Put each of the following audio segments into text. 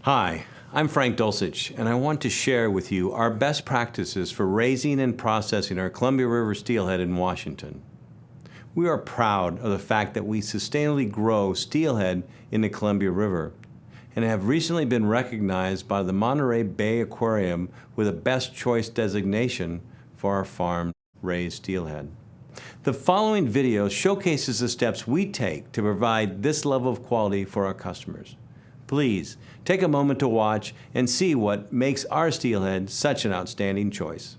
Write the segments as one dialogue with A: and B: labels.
A: Hi, I'm Frank Dulcich, and I want to share with you our best practices for raising and processing our Columbia River Steelhead in Washington. We are proud of the fact that we sustainably grow steelhead in the Columbia River and have recently been recognized by the Monterey Bay Aquarium with a Best Choice designation for our farm-raised steelhead. The following video showcases the steps we take to provide this level of quality for our customers. Please take a moment to watch and see what makes our steelhead such an outstanding choice.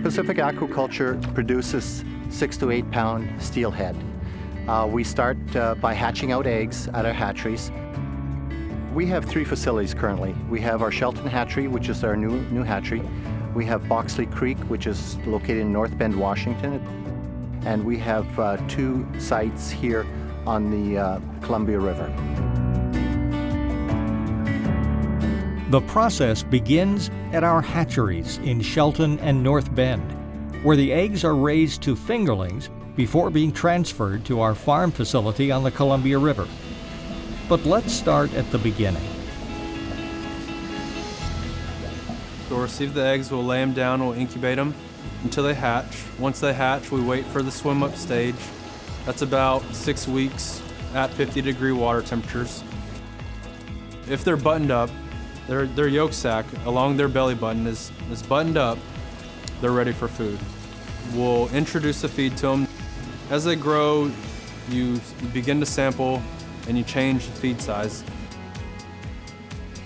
B: Pacific Aquaculture produces 6 to 8 pound steelhead. We start by hatching out eggs at our hatcheries. We have 3 facilities currently. We have our Shelton Hatchery, which is our new hatchery. We have Boxley Creek, which is located in North Bend, Washington. And we have 2 sites here on the Columbia River.
C: The process begins at our hatcheries in Shelton and North Bend, where the eggs are raised to fingerlings before being transferred to our farm facility on the Columbia River. But let's start at the beginning.
D: We'll receive the eggs, we'll lay them down, we'll incubate them until they hatch. Once they hatch, we wait for the swim up stage. That's about 6 weeks at 50-degree water temperatures. If they're buttoned up, their yolk sac along their belly button is buttoned up, they're ready for food. We'll introduce the feed to them. As they grow, you begin to sample and you change the feed size.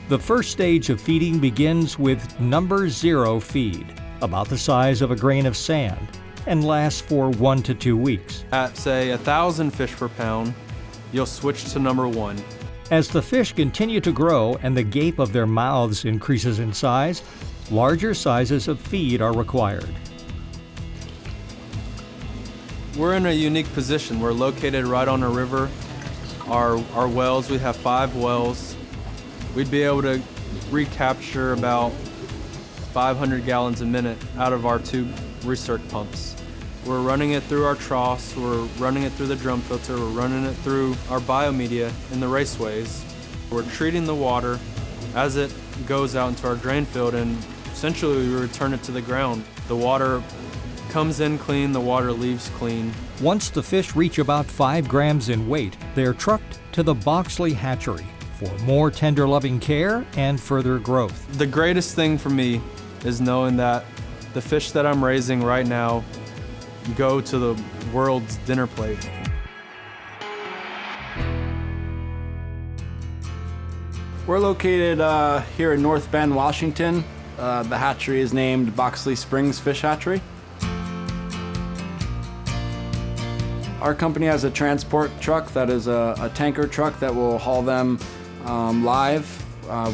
C: The first stage of feeding begins with number 0 feed, about the size of a grain of sand, and lasts for 1 to 2 weeks.
D: At, say, 1,000 fish per pound, you'll switch to number 1.
C: As the fish continue to grow and the gape of their mouths increases in size, larger sizes of feed are required.
D: We're in a unique position. We're located right on a river. Our wells, we have 5 wells. We'd be able to recapture about 500 gallons a minute out of our 2 recirc pumps. We're running it through our troughs, we're running it through the drum filter, we're running it through our biomedia in the raceways. We're treating the water as it goes out into our drain field, and essentially we return it to the ground. The water comes in clean, the water leaves clean.
C: Once the fish reach about 5 grams in weight, they're trucked to the Boxley hatchery for more tender loving care and further growth.
D: The greatest thing for me is knowing that the fish that I'm raising right now go to the world's dinner plate.
E: We're located here in North Bend, Washington. The hatchery is named Boxley Springs Fish Hatchery. Our company has a transport truck that is a tanker truck that will haul them live.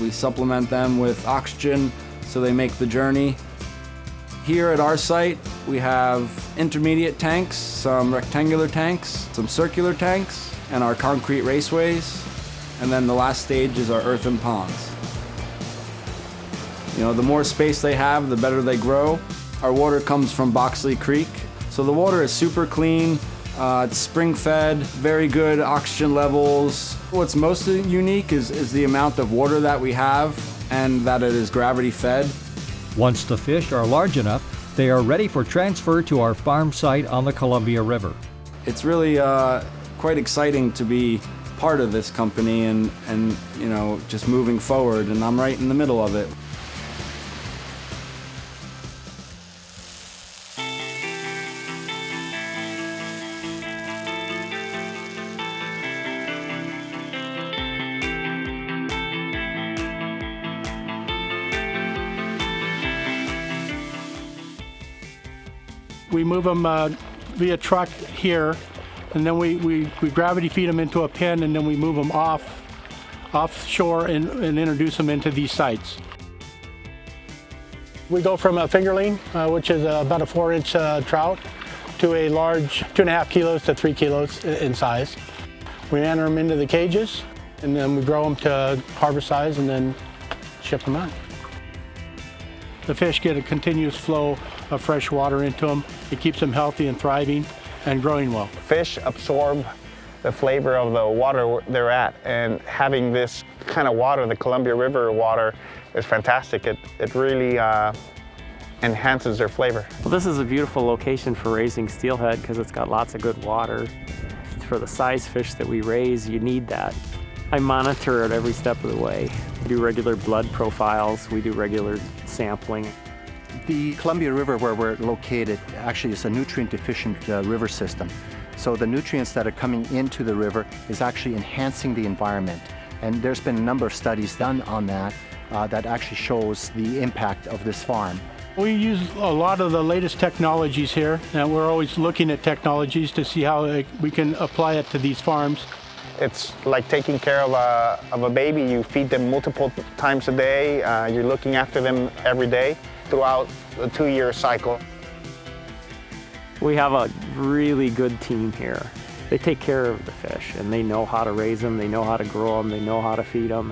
E: We supplement them with oxygen so they make the journey. Here at our site, we have intermediate tanks, some rectangular tanks, some circular tanks, and our concrete raceways. And then the last stage is our earthen ponds. You know, the more space they have, the better they grow. Our water comes from Boxley Creek, so the water is super clean. It's spring-fed, very good oxygen levels. What's most unique is the amount of water that we have and that it is gravity-fed.
C: Once the fish are large enough, they are ready for transfer to our farm site on the Columbia River.
E: It's really quite exciting to be part of this company and you know, just moving forward, and I'm right in the middle of it.
F: We move them via truck here, and then we gravity feed them into a pen, and then we move them off offshore and introduce them into these sites. We go from a fingerling, which is about a 4-inch trout, to a large 2.5 kilos to 3 kilos in size. We enter them into the cages, and then we grow them to harvest size and then ship them out. The fish get a continuous flow of fresh water into them. It keeps them healthy and thriving and growing well.
G: Fish absorb the flavor of the water they're at, and having this kind of water, the Columbia River water, is fantastic. It really enhances their flavor.
H: Well, this is a beautiful location for raising steelhead because it's got lots of good water. For the size fish that we raise, you need that. I monitor it every step of the way. We do regular blood profiles, we do regular sampling.
B: The Columbia River where we're located actually is a nutrient-deficient river system. So the nutrients that are coming into the river is actually enhancing the environment. And there's been a number of studies done on that that actually shows the impact of this farm.
F: We use a lot of the latest technologies here, and we're always looking at technologies to see how we can apply it to these farms.
G: It's like taking care of a baby. You feed them multiple times a day. You're looking after them every day throughout the 2-year cycle.
H: We have a really good team here. They take care of the fish, and they know how to raise them, they know how to grow them, they know how to feed them,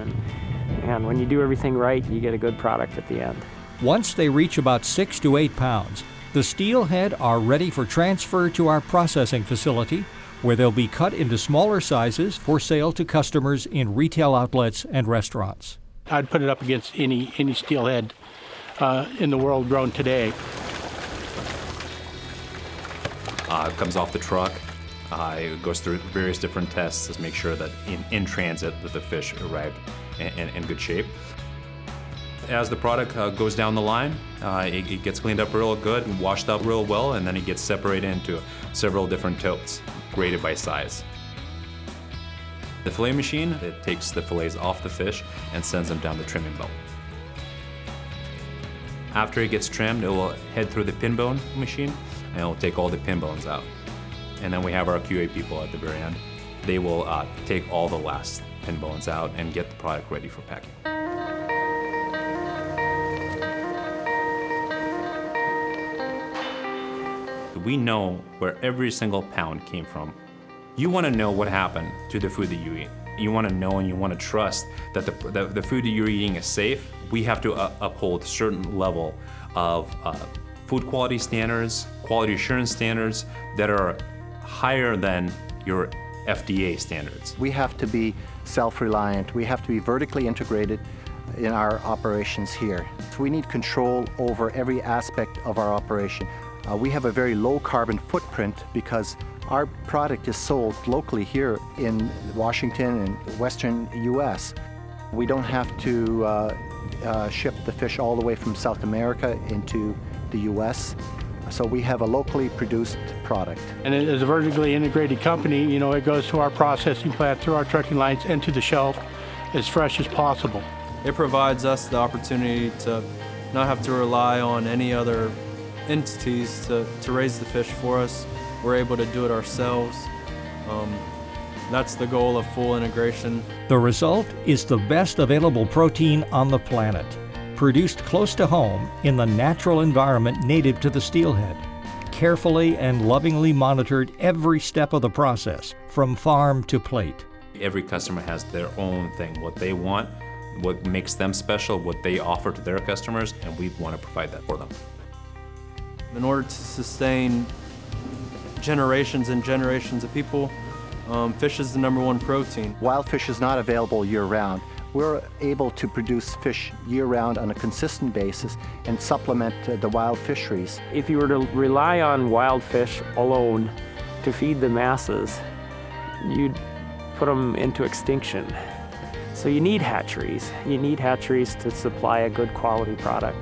H: and when you do everything right, you get a good product at the end.
C: Once they reach about 6 to 8 pounds, the steelhead are ready for transfer to our processing facility, where they'll be cut into smaller sizes for sale to customers in retail outlets and restaurants.
F: I'd put it up against any steelhead in the world grown today.
I: It comes off the truck. It goes through various different tests to make sure that in transit that the fish arrived in good shape. As the product goes down the line, it gets cleaned up real good and washed out real well, and then it gets separated into several different totes, graded by size. The fillet machine, it takes the fillets off the fish and sends them down the trimming belt. After it gets trimmed, it will head through the pin bone machine, and it will take all the pin bones out. And then we have our QA people at the very end. They will take all the last pin bones out and get the product ready for packing. We know where every single pound came from. You want to know what happened to the food that you eat. You want to know and you want to trust that the food that you're eating is safe. We have to uphold a certain level of food quality standards, quality assurance standards that are higher than your FDA standards.
B: We have to be self-reliant. We have to be vertically integrated in our operations here. So we need control over every aspect of our operation. We have a very low carbon footprint because our product is sold locally here in Washington and western US. We don't have to ship the fish all the way from South America into the US. So we have a locally produced product.
F: And as a vertically integrated company, you know, it goes to our processing plant, through our trucking lines, and to the shelf as fresh as possible.
D: It provides us the opportunity to not have to rely on any other entities to raise the fish for us. We're able to do it ourselves. That's the goal of full integration.
C: The result is the best available protein on the planet, produced close to home in the natural environment native to the steelhead, carefully and lovingly monitored every step of the process, from farm to plate.
I: Every customer has their own thing, what they want, what makes them special, what they offer to their customers, and we want to provide that for them.
D: In order to sustain generations and generations of people, fish is the #1 protein.
B: Wild fish is not available year-round. We're able to produce fish year-round on a consistent basis and supplement the wild fisheries.
H: If you were to rely on wild fish alone to feed the masses, you'd put them into extinction. So you need hatcheries. You need hatcheries to supply a good quality product.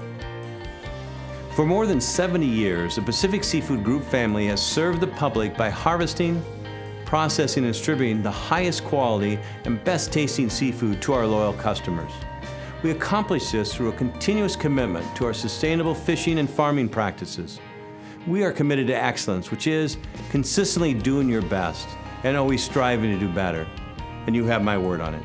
A: For more than 70 years, the Pacific Seafood Group family has served the public by harvesting, processing, and distributing the highest quality and best tasting seafood to our loyal customers. We accomplish this through a continuous commitment to our sustainable fishing and farming practices. We are committed to excellence, which is consistently doing your best and always striving to do better. And you have my word on it.